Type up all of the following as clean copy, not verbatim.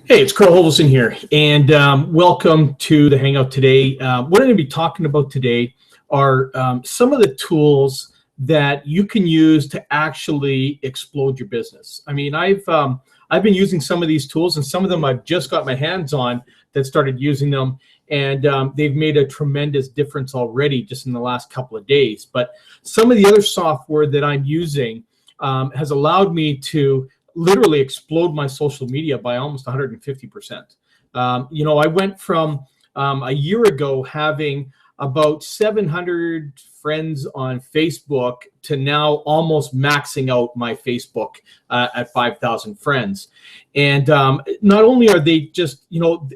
Hey, it's Carl Hovelson here, and welcome to the Hangout today. What I'm going to be talking about today are some of the tools that you can use to actually explode your business. I mean, I've been using some of these tools, and some of them I've just got my hands on that started using them, and they've made a tremendous difference already just in the last couple of days. But some of the other software that I'm using has allowed me to literally explode my social media by almost 150%. I went from a year ago having about 700 friends on Facebook to now almost maxing out my Facebook at 5,000 friends. And not only are they just,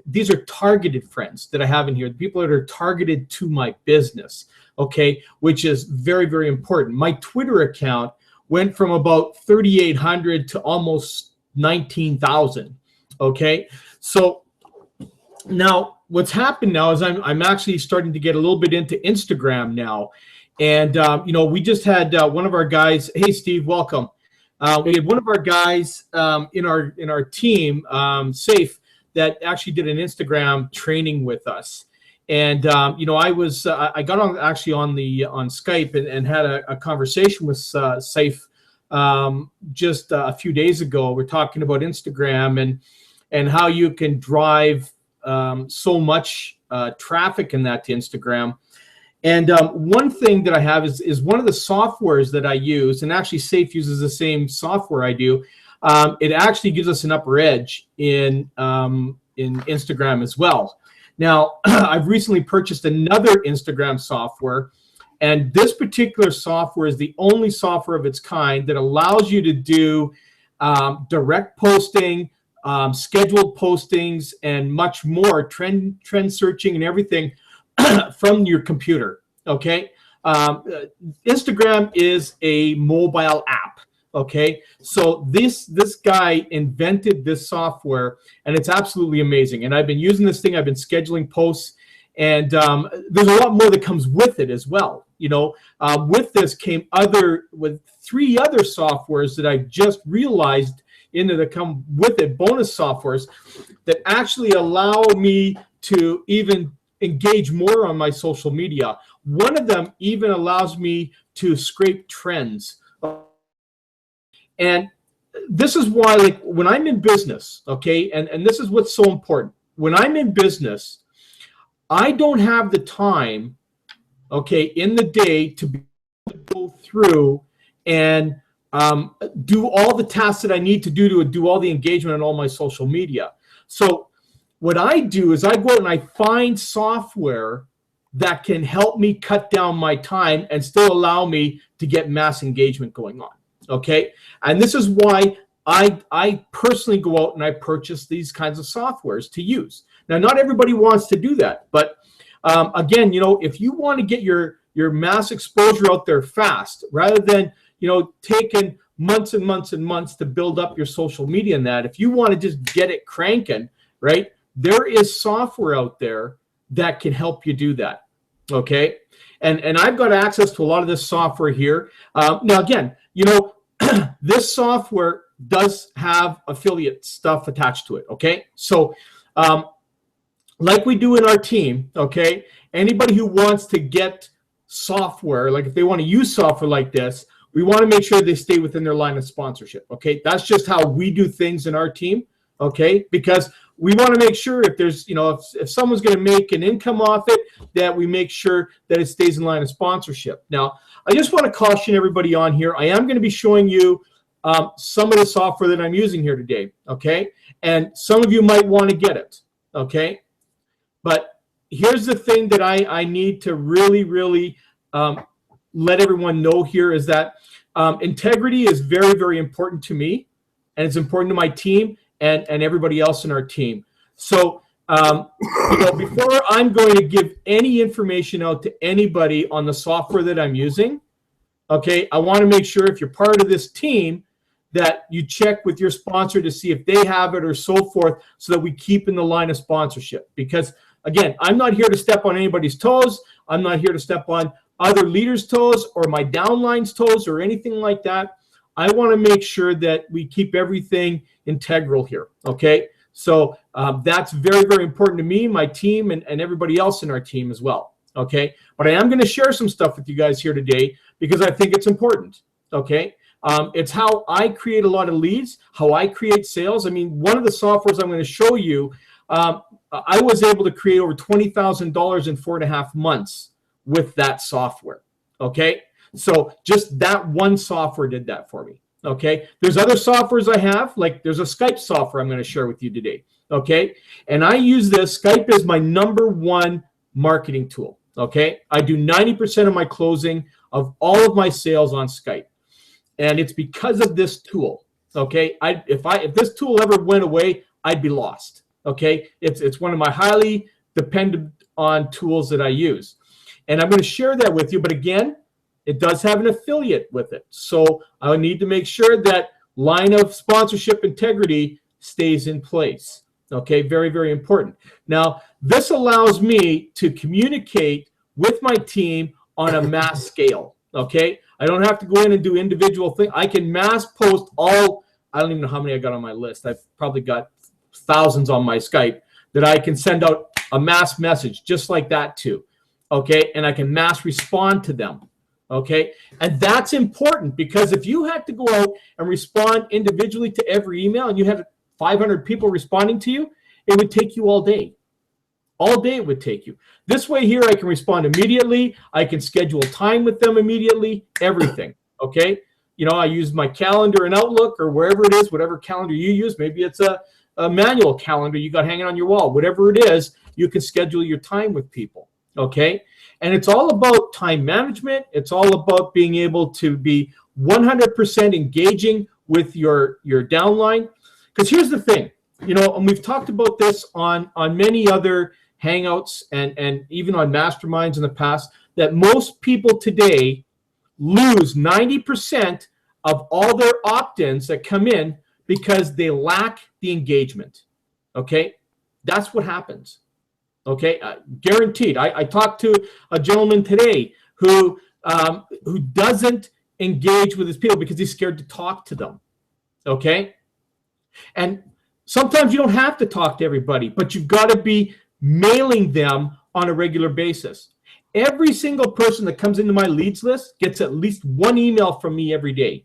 these are targeted friends that I have in here, the people that are targeted to my business, okay, which is very, very important. My Twitter account went from about 3,800 to almost 19,000. Okay, so now what's happened now is I'm actually starting to get a little bit into Instagram now, and we just had one of our guys. Hey, Steve, welcome. We had one of our guys in our team, Safe, that actually did an Instagram training with us. And I got on Skype and had a conversation with Safe just a few days ago. We're talking about Instagram and how you can drive so much traffic in that to Instagram. And one thing that I have is one of the softwares that I use, and actually Safe uses the same software I do. It actually gives us an upper edge in Instagram as well. Now, I've recently purchased another Instagram software, and this particular software is the only software of its kind that allows you to do direct posting, scheduled postings, and much more, trend searching and everything from your computer, okay? Instagram is a mobile app. Okay, so this guy invented this software, and it's absolutely amazing. And I've been using this thing. I've been scheduling posts, and there's a lot more that comes with it as well. With this came with 3 other softwares that I just realized that come with it, bonus softwares that actually allow me to even engage more on my social media. One of them even allows me to scrape trends. And this is why, like, when I'm in business, okay, and this is what's so important. When I'm in business, I don't have the time, okay, in the day to be able to go through and do all the tasks that I need to do all the engagement on all my social media. So what I do is I go out and I find software that can help me cut down my time and still allow me to get mass engagement going on. Okay, and this is why I personally go out and I purchase these kinds of softwares to use. Now, not everybody wants to do that, but again, if you want to get your mass exposure out there fast, rather than taking months and months and months to build up your social media and that, if you want to just get it cranking, right, there is software out there that can help you do that. Okay, and I've got access to a lot of this software here. Now, again, this software does have affiliate stuff attached to it, okay? So like we do in our team, okay, anybody who wants to get software, like if they want to use software like this, we want to make sure they stay within their line of sponsorship, okay? That's just how we do things in our team, okay? Because we want to make sure if there's, if someone's going to make an income off it, that we make sure that it stays in line of sponsorship. Now, I just want to caution everybody on here. I am going to be showing you some of the software that I'm using here today, okay? And some of you might want to get it, okay? But here's the thing that I need to really, really let everyone know here is that integrity is very, very important to me, and it's important to my team and everybody else in our team. So, before I'm going to give any information out to anybody on the software that I'm using, okay, I want to make sure if you're part of this team that you check with your sponsor to see if they have it or so forth, so that we keep in the line of sponsorship. Because, again, I'm not here to step on anybody's toes. I'm not here to step on other leaders' toes or my downline's toes or anything like that. I want to make sure that we keep everything integral here, okay? So that's very, very important to me, my team, and everybody else in our team as well. Okay. But I am going to share some stuff with you guys here today because I think it's important. Okay. It's how I create a lot of leads, how I create sales. I mean, one of the softwares I'm going to show you, I was able to create over $20,000 in 4.5 months with that software. Okay. So just that one software did that for me. Okay. There's other softwares I have, like there's a Skype software I'm going to share with you today. Okay. And I use this. Skype is my #1 marketing tool. Okay. I do 90% of my closing of all of my sales on Skype. And it's because of this tool. Okay. If this tool ever went away, I'd be lost. Okay. It's one of my highly dependent on tools that I use. And I'm going to share that with you. But again, it does have an affiliate with it. So I need to make sure that line of sponsorship integrity stays in place. Okay, very, very important. Now, this allows me to communicate with my team on a mass scale. Okay, I don't have to go in and do individual things. I can mass post all, I don't even know how many I got on my list. I've probably got thousands on my Skype that I can send out a mass message just like that too. Okay, and I can mass respond to them. Okay, and that's important because if you had to go out and respond individually to every email and you had 500 people responding to you, it would take you all day. All day it would take you. This way here, I can respond immediately. I can schedule time with them immediately, everything. Okay, you know, I use my calendar in Outlook or wherever it is, whatever calendar you use. Maybe it's a manual calendar you got hanging on your wall. Whatever it is, you can schedule your time with people. Okay. And it's all about time management. It's all about being able to be 100% engaging with your downline. Because here's the thing, you know, and we've talked about this on many other Hangouts and even on masterminds in the past, that most people today lose 90% of all their opt-ins that come in because they lack the engagement. Okay. That's what happens. Okay, guaranteed. I talked to a gentleman today who doesn't engage with his people because he's scared to talk to them. Okay, and sometimes you don't have to talk to everybody, but you've got to be mailing them on a regular basis. Every single person that comes into my leads list gets at least one email from me every day.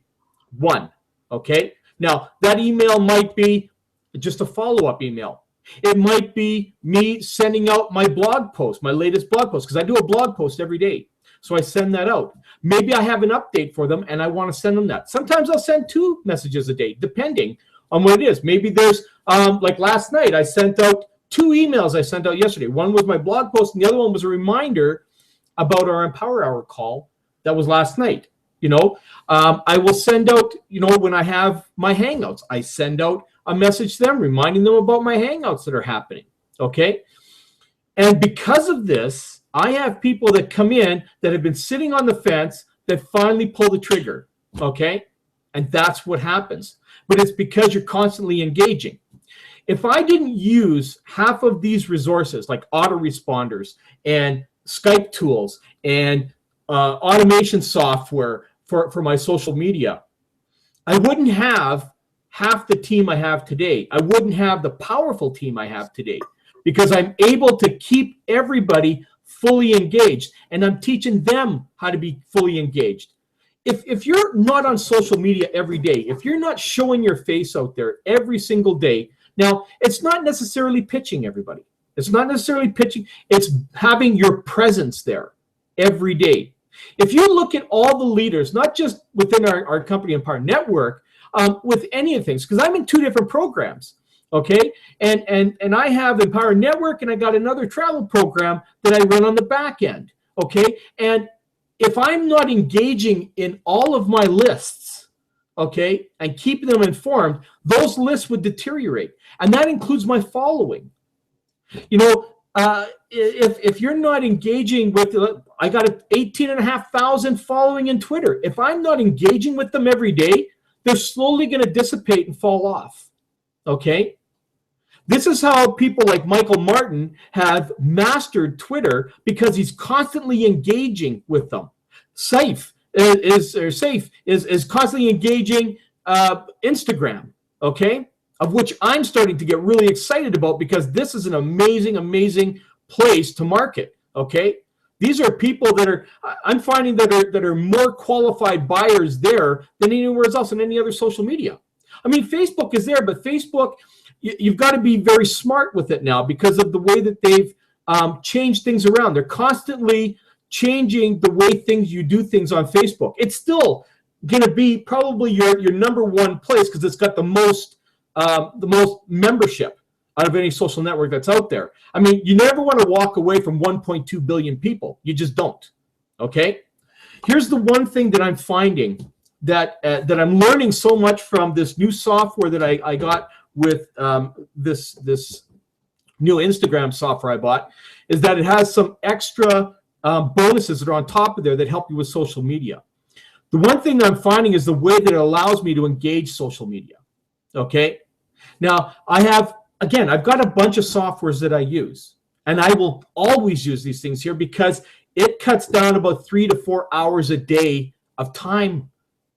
One. Okay, now that email might be just a follow-up email. It might be me sending out my blog post, my latest blog post, because I do a blog post every day. So I send that out. Maybe I have an update for them and I want to send them that. Sometimes I'll send 2 messages a day, depending on what it is. Maybe there's, like last night, I sent out 2 emails I sent out yesterday. One was my blog post and the other one was a reminder about our Empower Hour call that was last night. You know, I will send out, you know, when I have my Hangouts, I send out a message to them, reminding them about my Hangouts that are happening. Okay. And because of this, I have people that come in that have been sitting on the fence that finally pull the trigger. Okay. And that's what happens. But it's because you're constantly engaging. If I didn't use half of these resources like autoresponders and Skype tools and automation software for my social media, I wouldn't have half the team I have today. I wouldn't have the powerful team I have today because I'm able to keep everybody fully engaged and I'm teaching them how to be fully engaged. If you're not on social media every day, if you're not showing your face out there every single day, now it's not necessarily pitching everybody. It's not necessarily pitching. It's having your presence there every day. If you look at all the leaders, not just within our company Empower Network, with any of the things, because I'm in 2 different programs, okay? And I have Empower Network, and I got another travel program that I run on the back end, okay? And if I'm not engaging in all of my lists, okay, and keeping them informed, those lists would deteriorate, and that includes my following. You know, if you're not engaging with, I got 18,500 following in Twitter. If I'm not engaging with them every day, they're slowly going to dissipate and fall off. Okay? This is how people like Michael Martin have mastered Twitter because he's constantly engaging with them. Safe is constantly engaging Instagram. Okay? of which I'm starting to get really excited about, because this is an amazing, amazing place to market. Okay. These are people that are, I'm finding that are more qualified buyers there than anywhere else in any other social media. I mean, Facebook is there, but Facebook, you've got to be very smart with it now because of the way that they've changed things around. They're constantly changing the way you do things on Facebook. It's still going to be probably your number one place because it's got the most membership out of any social network that's out there. I mean, you never want to walk away from 1.2 billion people. You just don't. Okay. Here's the one thing that I'm finding that I'm learning so much from this new software that I got with this new Instagram software I bought, is that it has some extra bonuses that are on top of there that help you with social media. The one thing I'm finding is the way that it allows me to engage social media. Okay. Now I've got a bunch of softwares that I use, and I will always use these things here because it cuts down about 3 to 4 hours a day of time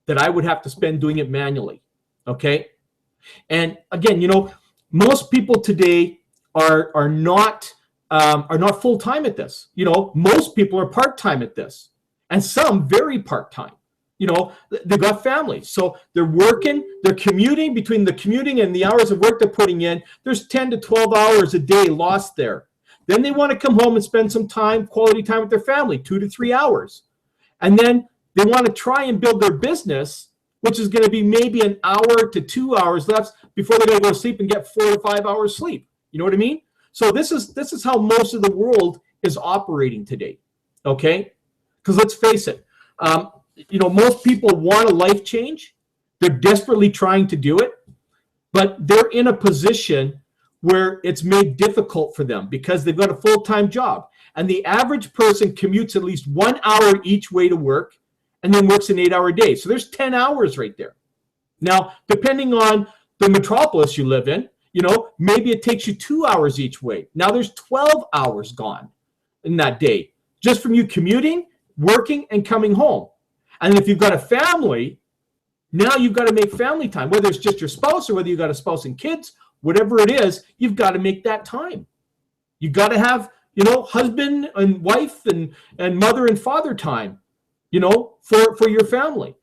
that I would have to spend doing it manually. Okay. And again, most people today are not full-time at this. Most people are part-time at this, and some very part-time. They've got families, so they're working, they're commuting. Between the commuting and the hours of work they're putting in, there's 10 to 12 hours a day lost there. Then they want to come home and spend some time, quality time with their family, 2 to 3 hours. And then they want to try and build their business, which is going to be maybe an hour to 2 hours left before they're going to go to sleep and get 4 to 5 hours sleep. You know what I mean? So this is how most of the world is operating today. Okay? Because let's face it, most people want a life change. They're desperately trying to do it, but they're in a position where it's made difficult for them because they've got a full-time job. And the average person commutes at least 1 hour each way to work and then works an 8-hour day. So there's 10 hours right there. Now, depending on the metropolis you live in, maybe it takes you 2 hours each way. Now there's 12 hours gone in that day just from you commuting, working, and coming home. And if you've got a family, now you've got to make family time, whether it's just your spouse or whether you've got a spouse and kids, whatever it is, you've got to make that time. You've got to have, husband and wife and mother and father time, for your family.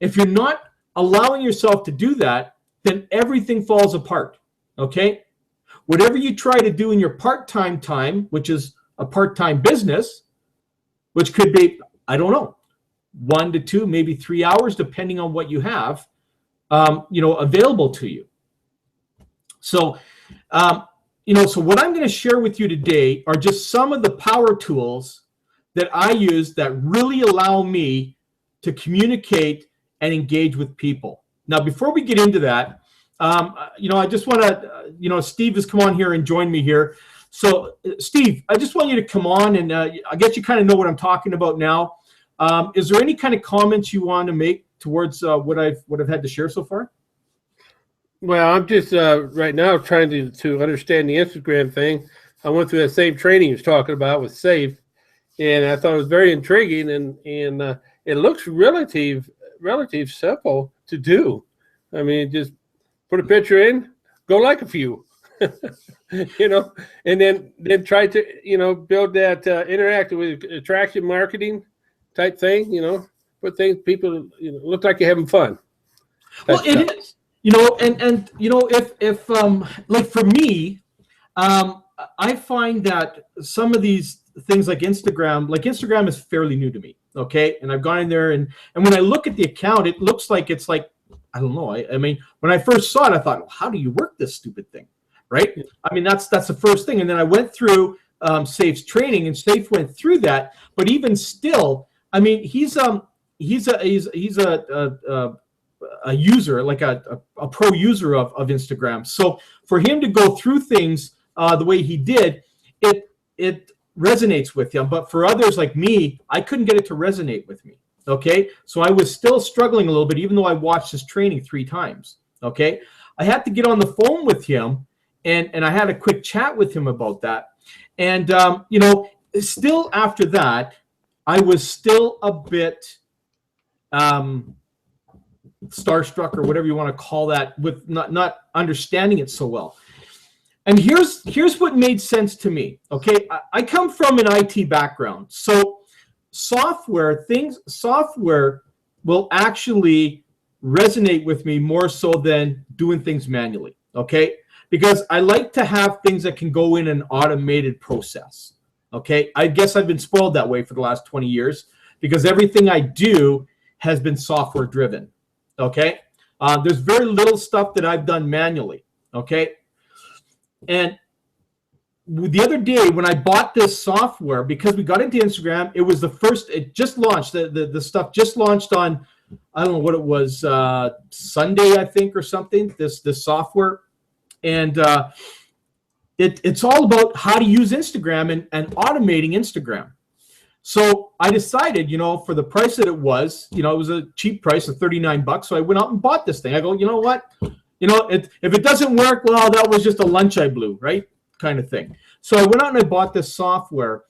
If you're not allowing yourself to do that, then everything falls apart. Okay? Whatever you try to do in your part-time time, which is a part-time business, which could be, I don't know, 1 to 2, maybe 3 hours, depending on what you have, available to you. So, so what I'm going to share with you today are just some of the power tools that I use that really allow me to communicate and engage with people. Now, before we get into that, I just want to, Steve has come on here and joined me here. So, Steve, I just want you to come on, and I guess you kind of know what I'm talking about now. Is there any kind of comments you want to make towards what I've had to share so far? Well, I'm just right now trying to understand the Instagram thing. I went through that same training he was talking about with Safe, and I thought it was very intriguing, and it looks relative simple to do. I mean, just put a picture in, go like a few, and then try to build that interactive with attraction marketing type thing. Put things people look like you're having fun. Well, it is. If like for me, I find that some of these things like Instagram is fairly new to me. Okay. And I've gone in there and when I look at the account, it looks like it's like, I don't know. I mean, when I first saw it, I thought, well, how do you work this stupid thing? Right. I mean, that's the first thing. And then I went through Safe's training, and Safe went through that. But even still, I mean, he's a user, like a pro user of Instagram. So for him to go through things the way he did, it resonates with him. But for others like me, I couldn't get it to resonate with me. Okay. So I was still struggling a little bit, even though I watched his training 3 times. Okay. I had to get on the phone with him and I had a quick chat with him about that. And, still after that, I was still a bit, starstruck or whatever you want to call that with not understanding it so well. And here's what made sense to me. Okay, I come from an IT background, so software will actually resonate with me more so than doing things manually. Okay, because I like to have things that can go in an automated process. Okay, I guess I've been spoiled that way for the last 20 years because everything I do has been software driven. Okay, there's very little stuff that I've done manually. Okay. And the other day when I bought this software, because we got into Instagram, it was the first, it just launched, the stuff just launched on, I don't know what it was, Sunday, I think, or something, this software. And it's all about how to use Instagram and automating Instagram. So I decided, for the price that it was a cheap price of $39. So I went out and bought this thing. I go, you know what? If it doesn't work, well, that was just a lunch I blew, right? Kind of thing. So I went out and I bought this software.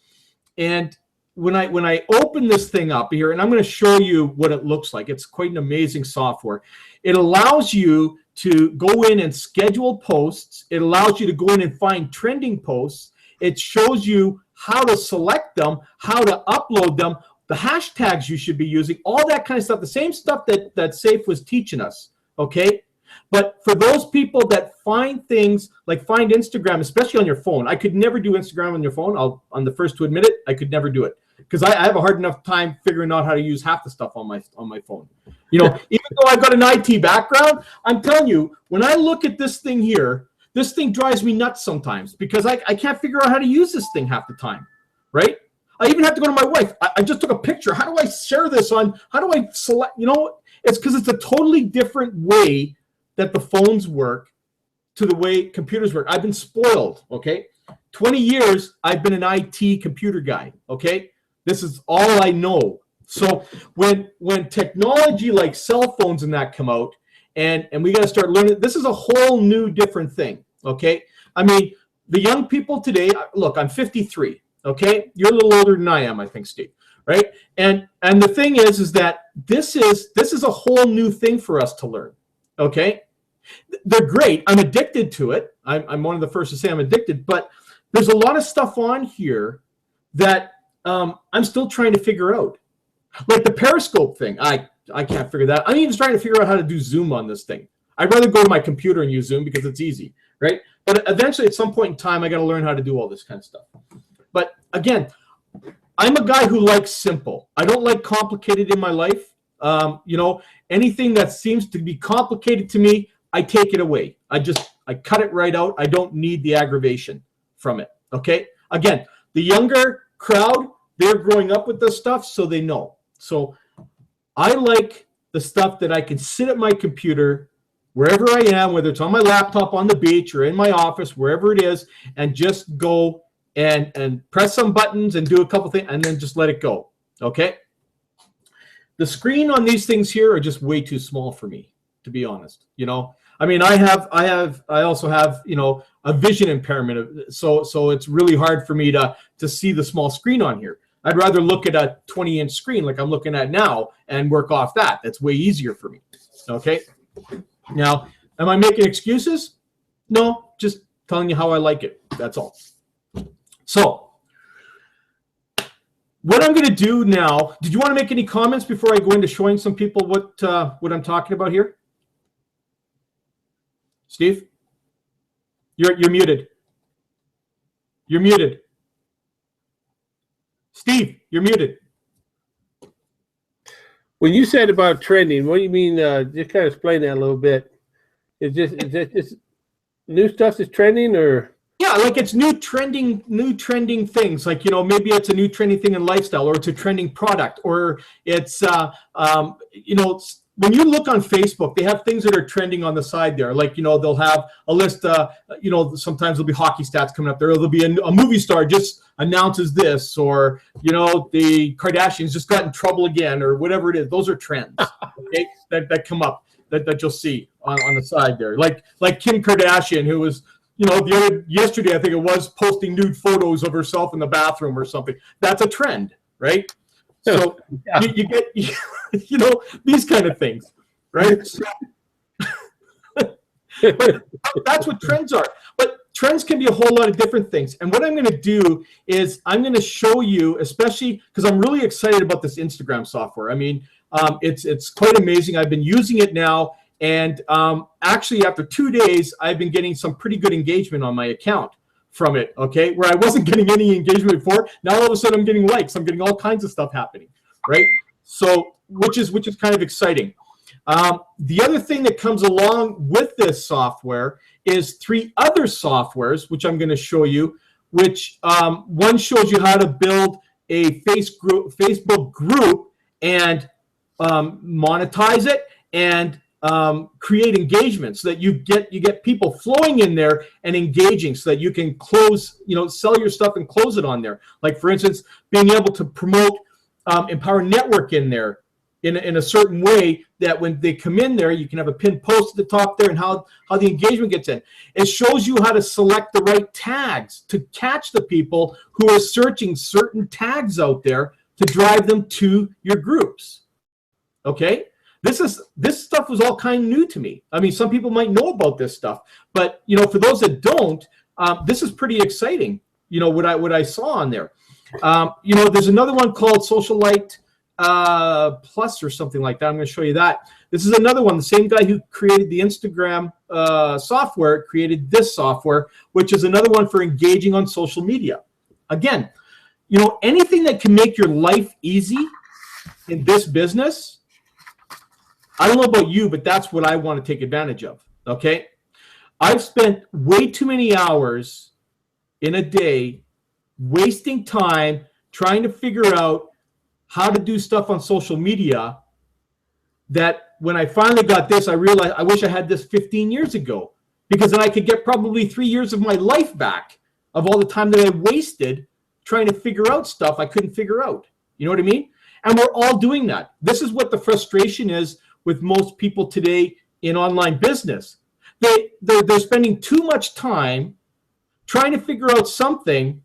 And when I open this thing up here, and I'm going to show you what it looks like. It's quite an amazing software. It allows you to go in and schedule posts. It allows you to go in and find trending posts. It shows you how to select them, how to upload them, the hashtags you should be using, all that kind of stuff. The same stuff that Safe was teaching us, okay? But for those people that find things, like find Instagram, especially on your phone, I could never do Instagram on your phone. I'm the first to admit it. I could never do it because I have a hard enough time figuring out how to use half the stuff on my phone. Even though I've got an IT background, I'm telling you, when I look at this thing here, this thing drives me nuts sometimes because I can't figure out how to use this thing half the time, right? I even have to go to my wife. I just took a picture. How do I share this on? How do I select? It's because it's a totally different way that the phones work to the way computers work. I've been spoiled, okay? 20 years, I've been an IT computer guy, okay? This is all I know. So when technology like cell phones and that come out, and we got to start learning, this is a whole new different thing, okay? I mean, the young people today, look, I'm 53, okay? You're a little older than I am, I think, Steve, right? And the thing is that this is a whole new thing for us to learn, okay? They're great. I'm addicted to it. I'm one of the first to say I'm addicted, but there's a lot of stuff on here that I'm still trying to figure out. Like the Periscope thing, I can't figure that. I'm even trying to figure out how to do Zoom on this thing. I'd rather go to my computer and use Zoom because it's easy, right? But eventually, at some point in time, I got to learn how to do all this kind of stuff. But again, I'm a guy who likes simple. I don't like complicated in my life. Anything that seems to be complicated to me, I take it away. I cut it right out. I don't need the aggravation from it. Okay. Again, the younger crowd, they're growing up with this stuff, so they know. So I like the stuff that I can sit at my computer, wherever I am, whether it's on my laptop, on the beach, or in my office, wherever it is, and just go and press some buttons and do a couple things, and then just let it go. Okay. The screen on these things here are just way too small for me, to be honest. I mean, I also have, a vision impairment. So it's really hard for me to see the small screen on here. I'd rather look at a 20-inch screen like I'm looking at now and work off that. That's way easier for me. Okay. Now, am I making excuses? No, just telling you how I like it. That's all. So what I'm going to do now, did you want to make any comments before I go into showing some people what I'm talking about here? Steve? You're muted. You're muted. Steve, you're muted. When you said about trending, what do you mean? Just kind of explain that a little bit. Is that just new stuff is trending, or? Yeah, like it's new trending things. Like, maybe it's a new trending thing in lifestyle, or it's a trending product, or it's when you look on Facebook, they have things that are trending on the side there. Like, they'll have a list, sometimes there'll be hockey stats coming up there. Or there'll be a movie star just announces this, or, the Kardashians just got in trouble again, or whatever it is. Those are trends, okay, that come up that you'll see on the side there. Like Kim Kardashian, who was, yesterday, I think it was, posting nude photos of herself in the bathroom or something. That's a trend, right? So yeah. you get, these kind of things, right? But that's what trends are. But trends can be a whole lot of different things. And what I'm going to do is I'm going to show you, especially because I'm really excited about this Instagram software. I mean, it's quite amazing. I've been using it now. And actually, after 2 days, I've been getting some pretty good engagement on my account from it, okay? Where I wasn't getting any engagement before. Now, all of a sudden, I'm getting likes. I'm getting all kinds of stuff happening, right? So, which is kind of exciting. The other thing that comes along with this software is 3 other softwares, which I'm going to show you, which one shows you how to build a Facebook group and monetize it and create engagement so that you get people flowing in there and engaging so that you can close, sell your stuff and close it on there. Like, for instance, being able to promote Empower Network in there in a certain way that when they come in there, you can have a pinned post at the top there and how the engagement gets in. It shows you how to select the right tags to catch the people who are searching certain tags out there to drive them to your groups. Okay? This stuff was all kind of new to me. I mean, some people might know about this stuff, but for those that don't, this is pretty exciting. What I saw on there. There's another one called Socialite Plus or something like that. I'm going to show you that. This is another one. The same guy who created the Instagram software created this software, which is another one for engaging on social media. Again, anything that can make your life easy in this business. I don't know about you, but that's what I want to take advantage of, okay? I've spent way too many hours in a day wasting time trying to figure out how to do stuff on social media that when I finally got this, I realized I wish I had this 15 years ago, because then I could get probably 3 years of my life back of all the time that I wasted trying to figure out stuff I couldn't figure out. You know what I mean? And we're all doing that. This is what the frustration is with most people today in online business. They're spending too much time trying to figure out something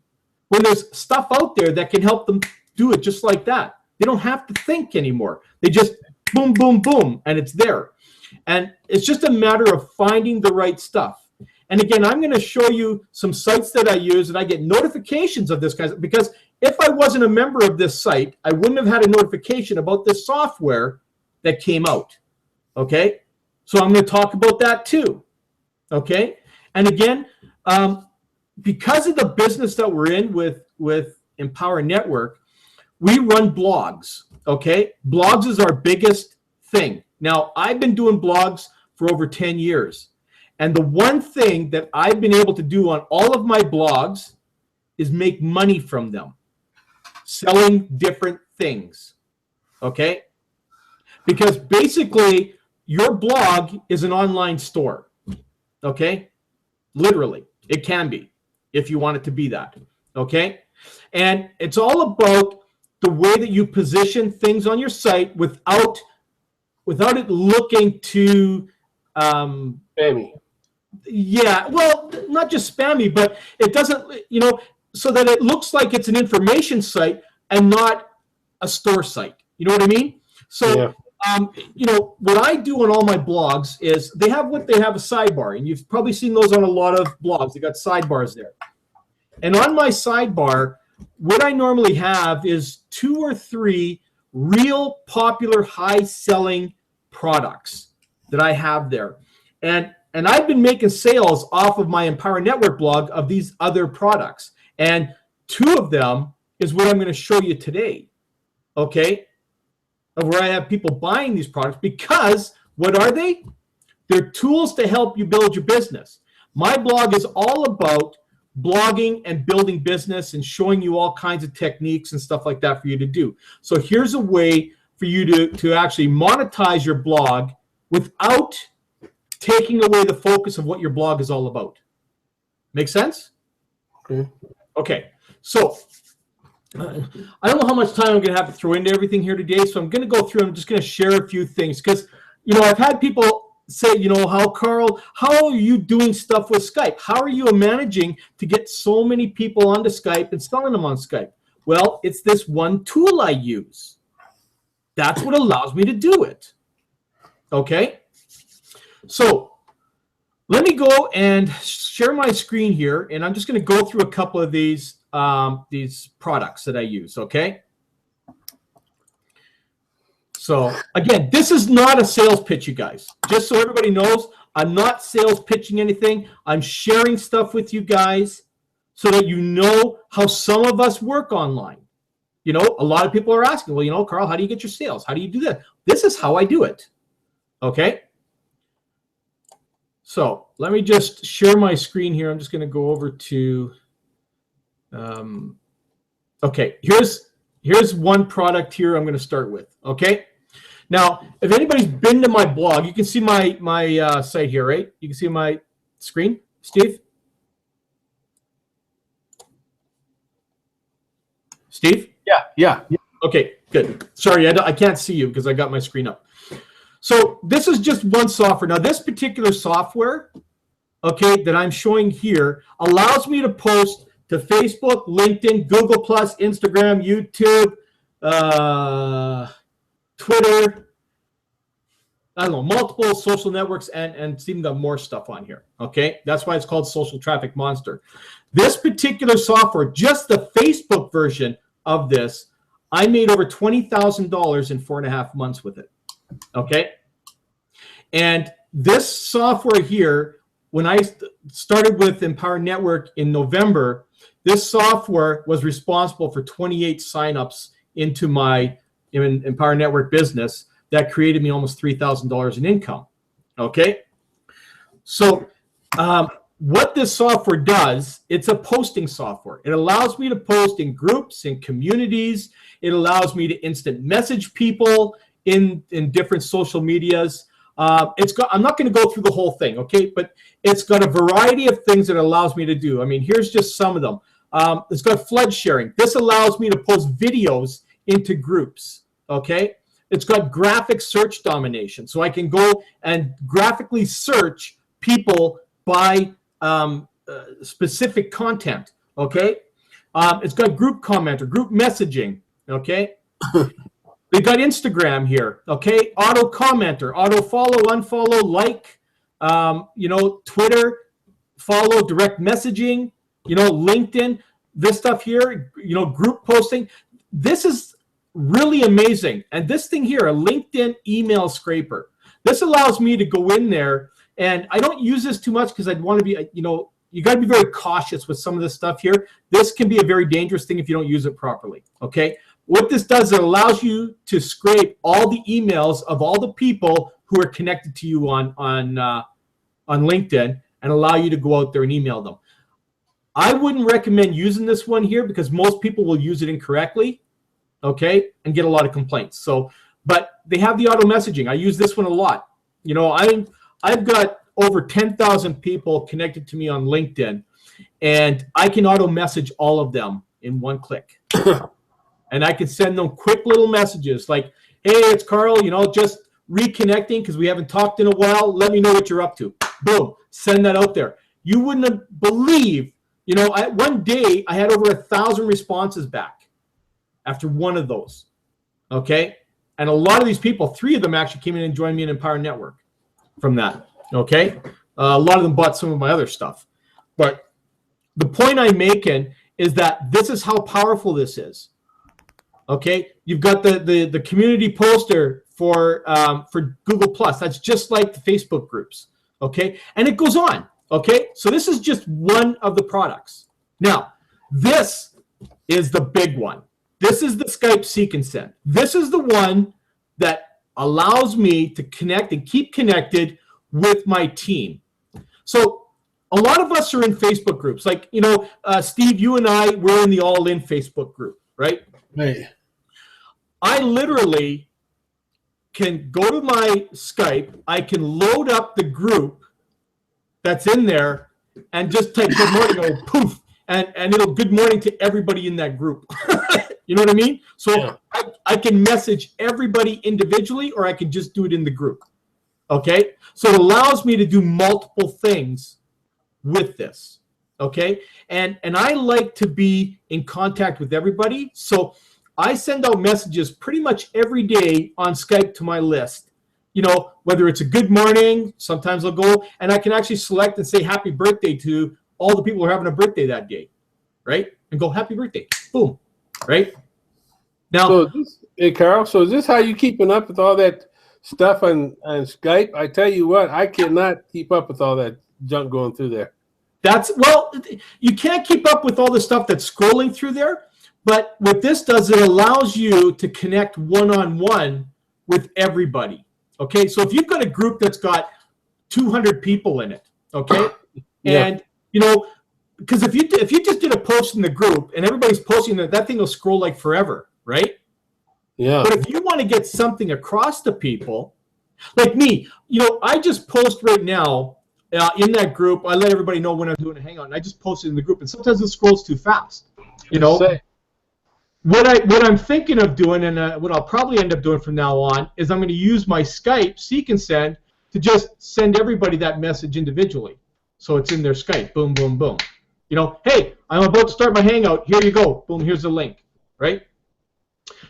when there's stuff out there that can help them do it just like that. They don't have to think anymore. They just boom, boom, boom, and it's there. And it's just a matter of finding the right stuff. And again, I'm going to show you some sites that I use, and I get notifications of this kind of, because if I wasn't a member of this site, I wouldn't have had a notification about this software that came out. Okay? So I'm going to talk about that too. Okay? And again, because of the business that we're in with Empower Network, we run blogs. Okay? Blogs is our biggest thing. Now, I've been doing blogs for over 10 years. And the one thing that I've been able to do on all of my blogs is make money from them, selling different things. Okay? Because basically, your blog is an online store. Okay? Literally, it can be if you want it to be that. Okay? And it's all about the way that you position things on your site without it looking too spammy. Yeah, well, not just spammy, but it doesn't, so that it looks like it's an information site and not a store site. You know what I mean? So, yeah. What I do on all my blogs is they have a sidebar, and you've probably seen those on a lot of blogs. They got sidebars there. And on my sidebar, what I normally have is 2 or 3 real popular high-selling products that I have there. And I've been making sales off of my Empower Network blog of these other products. And 2 of them is what I'm going to show you today, okay, of where I have people buying these products, because what are they? They're tools to help you build your business. My blog is all about blogging and building business and showing you all kinds of techniques and stuff like that for you to do. So here's a way for you to actually monetize your blog without taking away the focus of what your blog is all about. Make sense? Okay. So I don't know how much time I'm going to have to throw into everything here today, so I'm going to go through. I'm just going to share a few things because, I've had people say, Carl, how are you doing stuff with Skype? How are you managing to get so many people onto Skype and selling them on Skype? Well, it's this one tool I use. That's what allows me to do it. Okay. So let me go and share my screen here, and I'm just going to go through a couple of these products that I use. Okay. So again, this is not a sales pitch, you guys. Just so everybody knows, I'm not sales pitching anything. I'm sharing stuff with you guys so that you know how some of us work online. You know, a lot of people are asking, well, you know, Carl, how do you get your sales? How do you do that? This is how I do it. Okay. So let me just share my screen here. I'm just going to go over to, okay, here's one product here I'm going to start with. Okay. Now, if anybody's been to my blog, you can see my site here, right? You can see my screen, Steve? Steve? Yeah. Okay, good. Sorry, I can't see you because I got my screen up. So this is just one software. Now, this particular software, okay, that I'm showing here allows me to post to Facebook, LinkedIn, Google+, Instagram, YouTube, Twitter, I don't know, multiple social networks, and even got more stuff on here. Okay, that's why it's called Social Traffic Monster. This particular software, just the Facebook version of this, I made over $20,000 in 4.5 months with it. Okay, and this software here, when I started with Empower Network in November, this software was responsible for 28 signups into my Empower Network business. That created me almost $3,000 in income. Okay, so what this software does, it's a posting software. It allows me to post in groups, in communities. It allows me to instant message people in different social medias. I'm not going to go through the whole thing, okay? But it's got a variety of things that it allows me to do. I mean, here's just some of them. It's got flood sharing. This allows me to post videos into groups, okay? It's got graphic search domination. So I can go and graphically search people by specific content, okay? It's got group comment or group messaging, okay? They got Instagram here, okay? Auto commenter, auto follow, unfollow, like, you know, Twitter, follow, direct messaging, you know, LinkedIn, this stuff here, you know, group posting. This is really amazing. And this thing here, a LinkedIn email scraper. This allows me to go in there, and I don't use this too much because I'd want to be, you know, you got to be very cautious with some of this stuff here. This can be a very dangerous thing if you don't use it properly, okay? What this does, it allows you to scrape all the emails of all the people who are connected to you on LinkedIn and allow you to go out there and email them. I wouldn't recommend using this one here because most people will use it incorrectly, okay, and get a lot of complaints. So, but they have the auto messaging. I use this one a lot. You know, I've got over 10,000 people connected to me on LinkedIn, and I can auto message all of them in one click. And I can send them quick little messages like, hey, it's Carl, you know, just reconnecting because we haven't talked in a while. Let me know what you're up to. Boom, send that out there. You wouldn't believe, you know, one day I had over 1,000 responses back after one of those, okay? And a lot of these people, 3 of them actually came in and joined me in Empower Network from that, okay? A lot of them bought some of my other stuff. But the point I'm making is that this is how powerful this is. Okay, you've got the community poster for Google+. That's just like the Facebook groups. Okay, and it goes on. Okay, so this is just one of the products. Now, this is the big one. This is the Skype Seek and Send. This is the one that allows me to connect and keep connected with my team. So a lot of us are in Facebook groups. Like, you know, Steve, you and I, we're in the All In Facebook group, right? Right. I literally can go to my Skype, I can load up the group that's in there and just type good morning, go poof, and it'll good morning to everybody in that group. You know what I mean? So yeah. I can message everybody individually, or I can just do it in the group. Okay? So it allows me to do multiple things with this. Okay? And I like to be in contact with everybody. So I send out messages pretty much every day on Skype to my list. you know, whether it's a good morning, sometimes I'll go and I can actually select and say happy birthday to all the people who are having a birthday that day, right? And go happy birthday, boom, right? Now, So hey, Carl, so is this how you keeping up with all that stuff on Skype? I tell you what, I cannot keep up with all that junk going through there. well, you can't keep up with all the stuff that's scrolling through there, but what this does, it allows you to connect one-on-one with everybody. Okay, so if you've got a group that's got 200 people in it, okay, Yeah. and you know, because if you just did a post in the group and everybody's posting that thing will scroll like forever, right? Yeah. But if you want to get something across to people, like me, you know, I just post right now in that group. I let everybody know when I'm doing a hangout, and I just post it in the group, and sometimes it scrolls too fast, you know. What I'm thinking of doing, and what I'll probably end up doing from now on, is I'm going to use my Skype Seek and Send to just send everybody that message individually, so it's in their Skype. Boom, boom, boom. You know, hey, I'm about to start my hangout. Here you go. Boom. Here's the link. Right.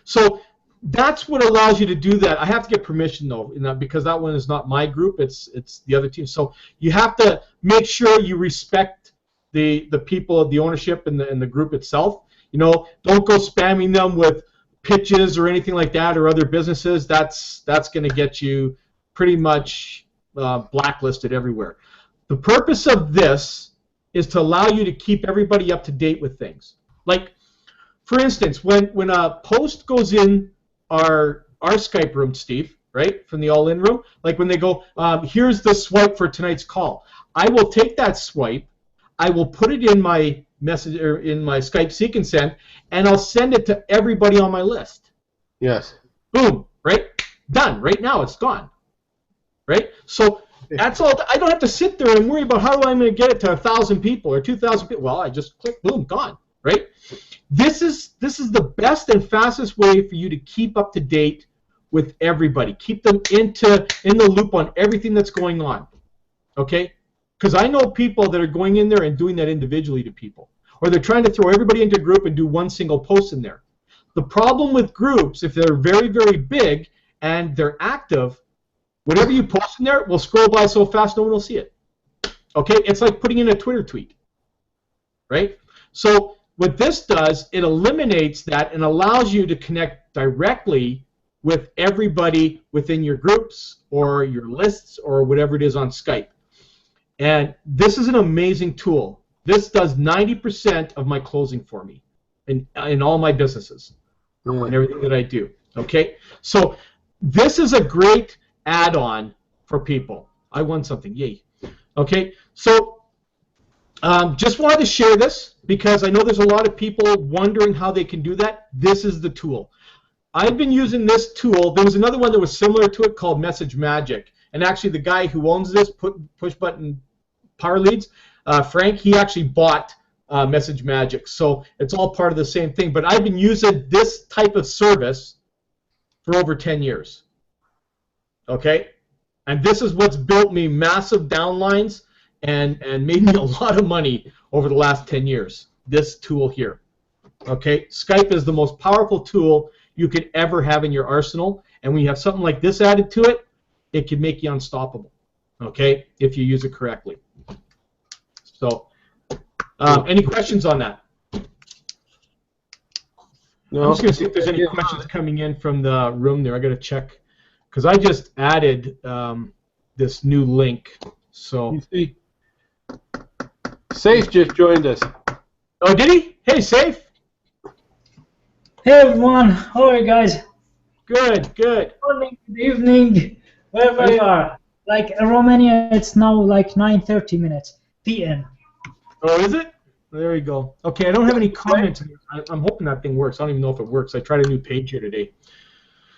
So that's what allows you to do that. I have to get permission though, because that one is not my group. It's the other team. So you have to make sure you respect the people, the ownership, and the group itself. You know, don't go spamming them with pitches or anything like that, or other businesses. That's going to get you pretty much blacklisted everywhere. The purpose of this is to allow you to keep everybody up to date with things. Like, for instance, when a post goes in our Skype room, Steve, right, from the all-in room, like when they go, here's the swipe for tonight's call. I will take that swipe, I will put it in my message or in my Skype Seek and Send, and I'll send it to everybody on my list. Yes. Boom, right? Done. Right now, it's gone. Right? So that's all. I don't have to sit there and worry about how I'm going to get it to 1,000 people or 2,000 people. Well, I just click, boom, gone. Right? This is the best and fastest way for you to keep up to date with everybody. Keep them in the loop on everything that's going on. Okay? Because I know people that are going in there and doing that individually to people. Or they're trying to throw everybody into a group and do one single post in there. The problem with groups, if they're very, very big and they're active, whatever you post in there will scroll by so fast no one will see it. Okay? It's like putting in a Twitter tweet. Right? So what this does, it eliminates that and allows you to connect directly with everybody within your groups or your lists or whatever it is on Skype. And this is an amazing tool. This does 90% of my closing for me in all my businesses and everything that I do. Okay? So this is a great add-on for people. I won something. Yay. Okay? So just wanted to share this because I know there's a lot of people wondering how they can do that. This is the tool. I've been using this tool. There was another one that was similar to it called Message Magic. And actually the guy who owns this, Push Button Power Leads, Frank, he actually bought Message Magic. So it's all part of the same thing. But I've been using this type of service for over 10 years. Okay? And this is what's built me massive downlines and made me a lot of money over the last 10 years. This tool here. Okay? Skype is the most powerful tool you could ever have in your arsenal. And when you have something like this added to it, it can make you unstoppable. Okay? If you use it correctly. So, any questions on that? No. I'm just going to see if there's any questions coming in from the room there. I got to check because I just added this new link. So, you see, Safe just joined us. Oh, did he? Hey, Safe. Hey everyone, how are you guys? Good, good. Morning, good evening, wherever you are. Like in Romania, it's now like 9:30 p.m. Oh, is it? There you go. Okay, I don't have any comments. I'm hoping that thing works. I don't even know if it works. I tried a new page here today.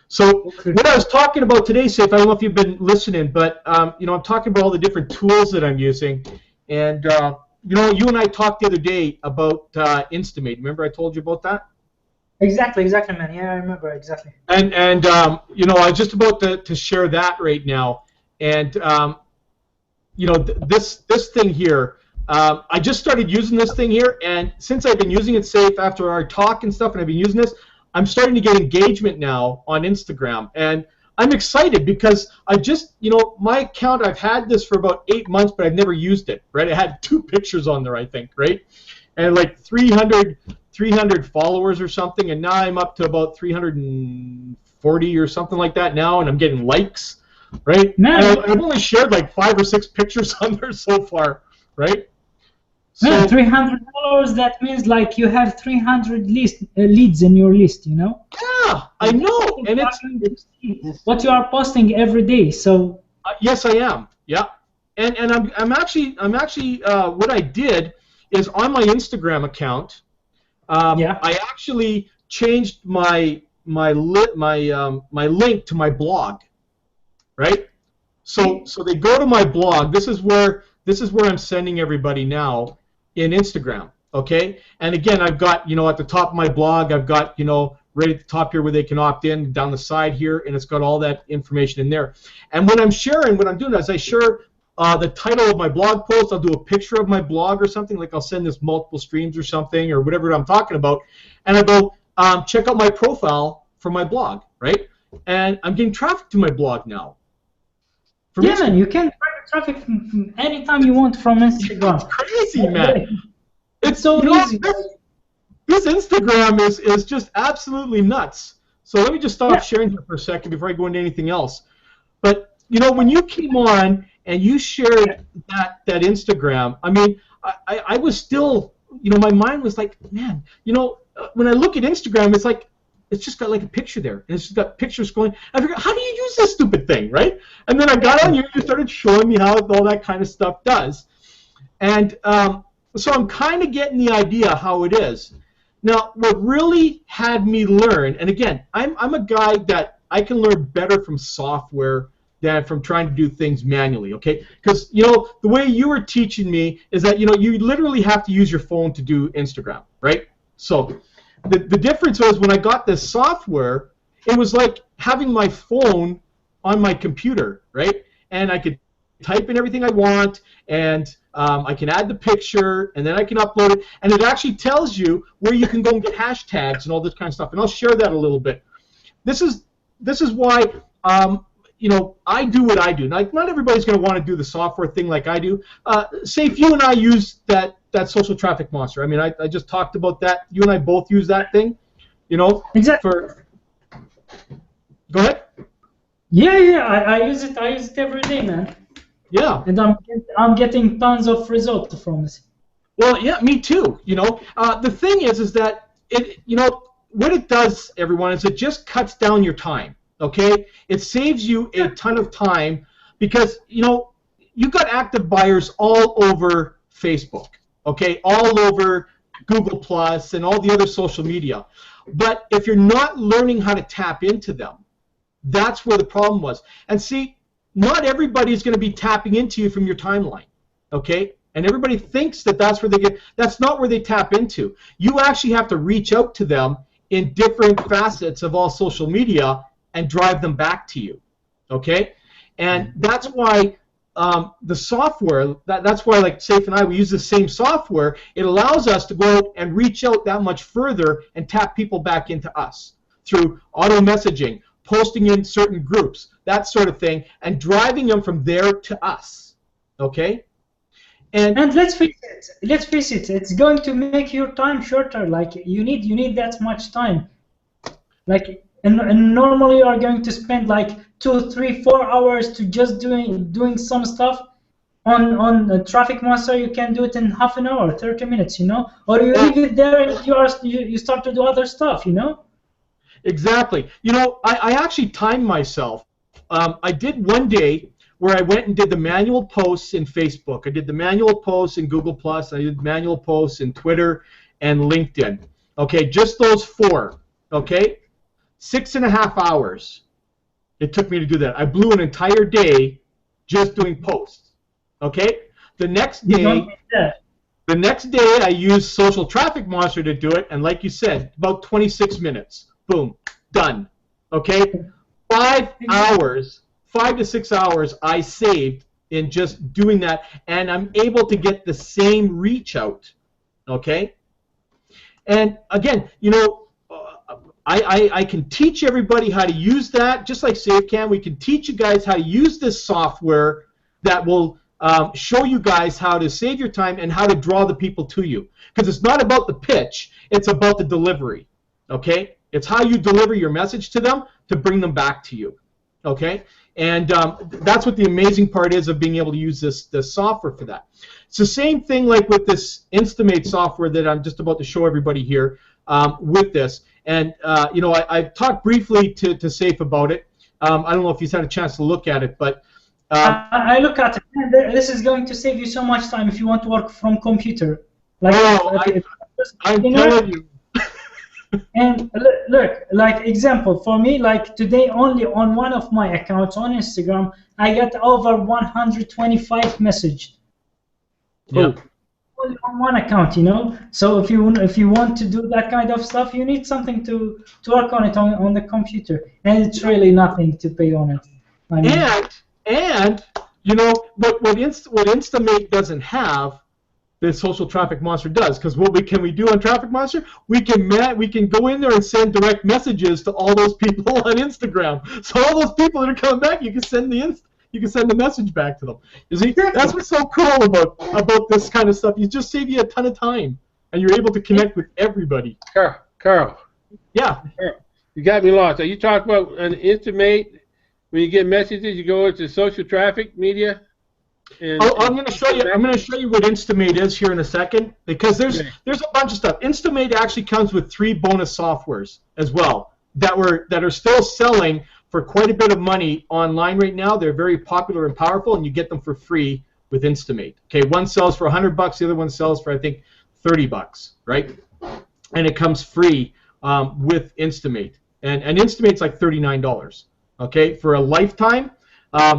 So what I was talking about today, Safe, I don't know if you've been listening, but you know, I'm talking about all the different tools that I'm using, and you know, you and I talked the other day about Instimate. Remember I told you about that? Exactly, man. Yeah, I remember exactly. And you know, I was just about to share that right now, and you know, this thing here. I just started using this thing here, and since I've been using it, Safe, after our talk and stuff, and I've been using this, I'm starting to get engagement now on Instagram, and I'm excited because I just, my account, I've had this for about 8 months, but I've never used it, right? I had 2 pictures on there, I think, right? And like 300 followers or something, and now I'm up to about 340 or something like that now, and I'm getting likes, right? Man. And I've only shared like 5 or 6 pictures on there so far, right? So, Man, 300 followers, that means like you have 300 leads in your list, you know? yeah, I know, and it's what you are posting every day, so... yes, I am, yeah. And I'm actually what I did is on my Instagram account, I actually changed my link to my blog, right? So they go to my blog. This is where I'm sending everybody now in Instagram, okay? And again, I've got at the top of my blog, I've got right at the top here where they can opt in, down the side here, and it's got all that information in there. And when I'm sharing, what I'm doing is I share the title of my blog post. I'll do a picture of my blog or something, like I'll send this multiple streams or something or whatever I'm talking about, and I go check out my profile for my blog, right? And I'm getting traffic to my blog now. Yeah, man, you can drive traffic anytime you want from Instagram. It's crazy, man. It's so easy. This Instagram is just absolutely nuts. So let me just stop sharing here for a second before I go into anything else. But when you came on and you shared that Instagram, I mean, I was still, my mind was like, man, when I look at Instagram, it's like, it's just got like a picture there, and it's just got pictures going. I figured, how do you use this stupid thing, right? And then I got on you, and you started showing me how all that kind of stuff does. And so I'm kind of getting the idea how it is. Now, what really had me learn, and again, I'm a guy that I can learn better from software than from trying to do things manually, okay? Because, the way you were teaching me is that, you literally have to use your phone to do Instagram, right? So the difference was when I got this software, it was like having my phone on my computer, right? And I could type in everything I want, and I can add the picture, and then I can upload it, and it actually tells you where you can go and get hashtags and all this kind of stuff. And I'll share that a little bit. This is why I do what I do. Now, not everybody's going to want to do the software thing like I do. Say if you and I use that Social Traffic Monster. I mean, I just talked about that. You and I both use that thing. Exactly. Go ahead. Yeah, I use it. I use it every day, man. Yeah. And I'm getting tons of results from it. Well, yeah, me too. The thing is that it, what it does, everyone, is it just cuts down your time. Okay, it saves you a ton of time because you've got active buyers all over Facebook. Okay, all over Google Plus and all the other social media. But if you're not learning how to tap into them, that's where the problem was. And see, not everybody is going to be tapping into you from your timeline, okay? And everybody thinks that that's where they get. That's not where they tap into. You actually have to reach out to them in different facets of all social media and drive them back to you, okay? And that's why the software, that's why, like Saif and I, we use the same software. It allows us to go and reach out that much further and tap people back into us through auto messaging, posting in certain groups, that sort of thing, and driving them from there to us, okay? And let's face it, it's going to make your time shorter. Like you need that much time. Like and normally you are going to spend like 2, 3, 4 hours to just doing some stuff. On the Traffic Monster, you can do it in half an hour, 30 minutes, or you leave it there and you start to do other stuff, Exactly. I actually timed myself. I did one day where I went and did the manual posts in Facebook. I did the manual posts in Google Plus. I did manual posts in Twitter and LinkedIn. Okay, just those 4. Okay, 6.5 hours it took me to do that. I blew an entire day just doing posts. Okay, the next day I used Social Traffic Monster to do it, and like you said, about 26 minutes. Boom, done. Okay, 5 hours. 5 to 6 hours I saved in just doing that, and I'm able to get the same reach out, okay? And again, I can teach everybody how to use that, just like SafeCam. We can teach you guys how to use this software that will show you guys how to save your time and how to draw the people to you. Because it's not about the pitch, it's about the delivery. Okay? It's how you deliver your message to them to bring them back to you. Okay? And that's what the amazing part is of being able to use this software for that. It's the same thing like with this Instamate software that I'm just about to show everybody here with this. And you know, I've talked briefly to Safe about it. I don't know if he's had a chance to look at it, but I look at it. And this is going to save you so much time if you want to work from computer. Like, I'm telling you. And look, like example for me, like today only on one of my accounts on Instagram, I got over 125 messages. Yeah. Only on one account, you know. So if you want to do that kind of stuff, you need something to work on it on the computer, and it's really nothing to pay on it. I mean, and you know what Instamate doesn't have, the Social Traffic Monster does. Because what can we do on Traffic Monster? We can go in there and send direct messages to all those people on Instagram. So all those people that are coming back, you can send the message back to them. You see, that's what's so cool about this kind of stuff. You just save you a ton of time, and you're able to connect with everybody. Carl. Yeah. Carl, you got me lost. Are you talking about an Instamate? When you get messages, you go into social traffic media. I'm going to show you. I'm going to show you what Instamate is here in a second, because there's a bunch of stuff. Instamate actually comes with 3 bonus softwares as well that are still selling for quite a bit of money online right now. They're very popular and powerful, and you get them for free with Instamate. Okay, one sells for $100, the other one sells for I think $30, right? And it comes free with Instamate, and Instamate's like $39. Okay, for a lifetime.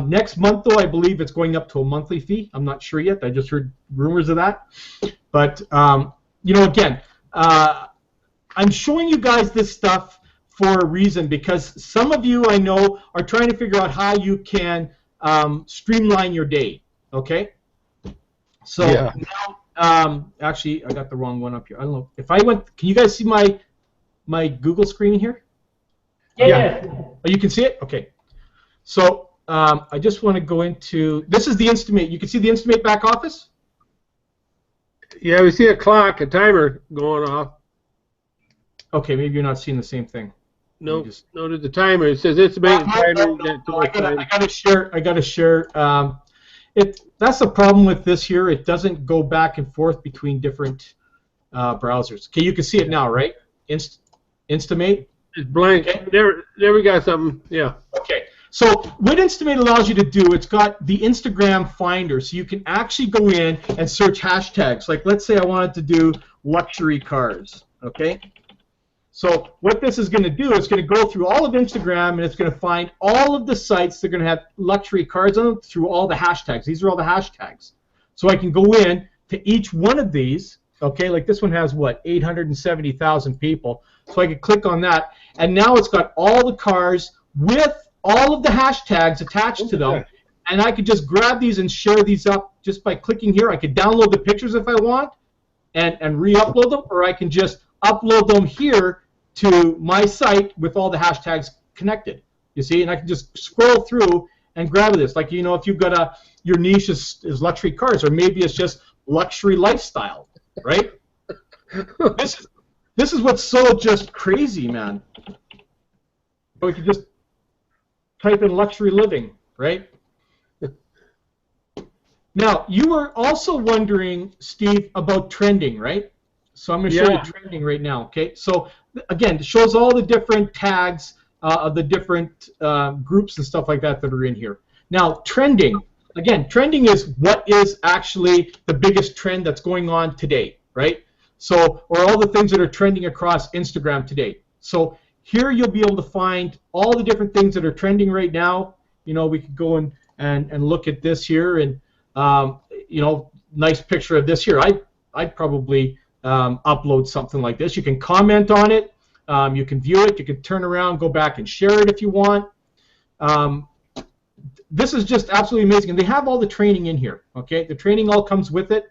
Next month, though, I believe it's going up to a monthly fee. I'm not sure yet. I just heard rumors of that. But, you know, again, I'm showing you guys this stuff for a reason, because some of you, I know, are trying to figure out how you can streamline your day, okay? So Yeah. now, actually, I got the wrong one up here. I don't know. If I went, can you guys see my Google screen here? yeah. Oh, you can see it? Okay. So I just want to go into, this is the Instamate. You can see the Instamate back office? Yeah, we see a clock, a timer going off. Okay, maybe you're not seeing the same thing. No, noted the timer. It says Instamate timer. I gotta share. That's the problem with this here. It doesn't go back and forth between different browsers. Okay, you can see it now, right? Instamate. It's blank. Okay. There we got something. Yeah. Okay. So what Instamate allows you to do, it's got the Instagram Finder, so you can actually go in and search hashtags. Like, let's say I wanted to do luxury cars. Okay. So what this is going to do is going to go through all of Instagram, and it's going to find all of the sites that are going to have luxury cars on them through all the hashtags. These are all the hashtags. So I can go in to each one of these. Okay, like this one has what, 870,000 people. So I could click on that, and now it's got all the cars with all of the hashtags attached to them, and I could just grab these and share these up just by clicking here. I could download the pictures if I want and re-upload them, or I can just upload them here to my site with all the hashtags connected. You see, and I can just scroll through and grab this. Like, you know, if you've got your niche is luxury cars, or maybe it's just luxury lifestyle, right? This is what's so just crazy, man. We could just type in luxury living, right? Now, you were also wondering, Steve, about trending, right? So I'm going to show you trending right now, okay? So, again, it shows all the different tags of the different groups and stuff like that that are in here. Now, trending, again, trending is what is actually the biggest trend that's going on today, right? So, or all the things that are trending across Instagram today. So here you'll be able to find all the different things that are trending right now. You know, we could go and look at this here, and you know, nice picture of this here. I'd probably upload something like this. You can comment on it. You can view it. You can turn around, go back and share it if you want. This is just absolutely amazing. And they have all the training in here. Okay, the training all comes with it,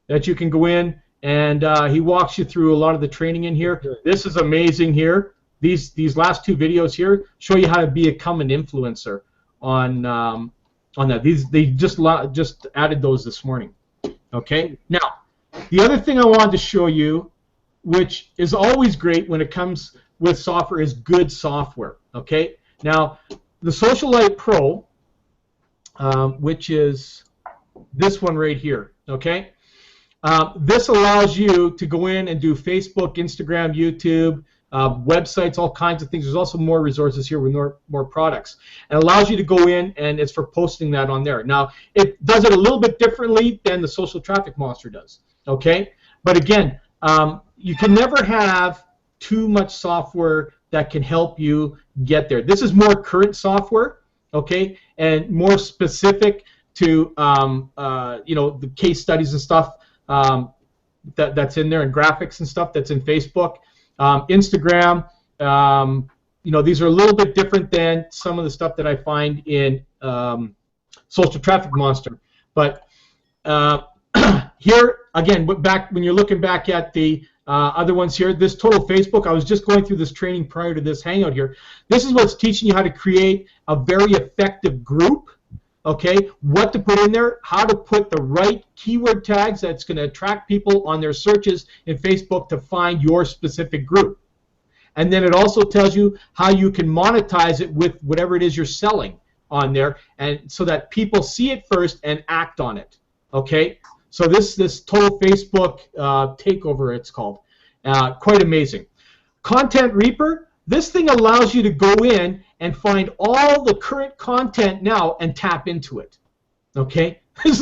that you can go in and he walks you through a lot of the training in here. This is amazing here. These last two videos here show you how to become an influencer on that. They just added those this morning. Okay. Now, the other thing I wanted to show you, which is always great when it comes with software, is good software. Okay. Now, the Socialite Pro, which is this one right here. Okay. This allows you to go in and do Facebook, Instagram, YouTube, websites, all kinds of things. There's also more resources here with more products. And it allows you to go in, and it's for posting that on there. Now, it does it a little bit differently than the Social Traffic Monster does. Okay? But again, you can never have too much software that can help you get there. This is more current software, okay, and more specific to the case studies and stuff that's in there, and graphics and stuff that's in Facebook. Instagram, these are a little bit different than some of the stuff that I find in Social Traffic Monster. But here, again, when you're looking back at the other ones here, this Total Facebook, I was just going through this training prior to this Hangout here. This is what's teaching you how to create a very effective group. Okay, what to put in there, how to put the right keyword tags that's going to attract people on their searches in Facebook to find your specific group. And then it also tells you how you can monetize it with whatever it is you're selling on there, and so that people see it first and act on it. Okay, so this Total Facebook takeover, it's called, quite amazing. Content Reaper. This thing allows you to go in and find all the current content now and tap into it. Okay, these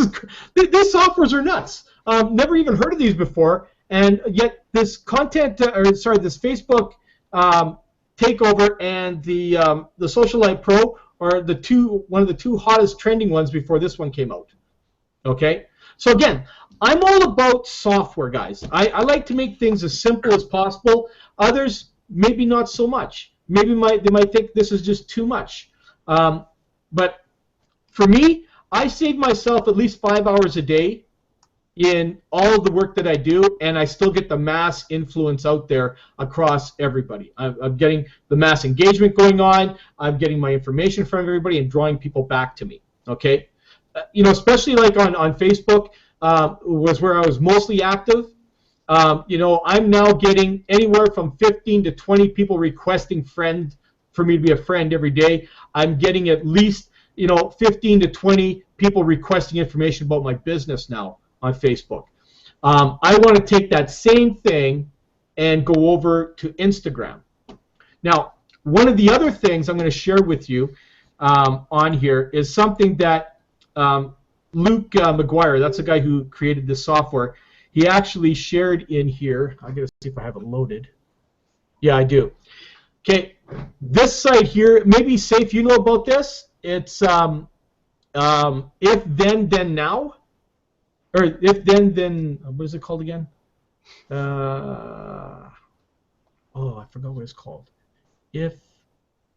softwares are nuts. Never even heard of these before, and yet this this Facebook takeover and the Socialite Pro are one of the two hottest trending ones before this one came out. Okay, so again, I'm all about software, guys. I like to make things as simple as possible. Others, maybe not so much. Maybe they might think this is just too much. But for me, I save myself at least 5 hours a day in all of the work that I do, and I still get the mass influence out there across everybody. I'm getting the mass engagement going on. I'm getting my information from everybody and drawing people back to me. Okay, especially like on Facebook was where I was mostly active. I'm now getting anywhere from 15 to 20 people requesting for me to be a friend every day. I'm getting at least 15 to 20 people requesting information about my business now on Facebook. I want to take that same thing and go over to Instagram. Now, one of the other things I'm going to share with you on here is something that Luke McGuire, that's the guy who created this software, he actually shared in here. I'm going to see if I have it loaded. Yeah, I do. Okay, this site here, maybe Safe, you know about this. It's if then now, or if then what is it called again? I forgot what it's called. If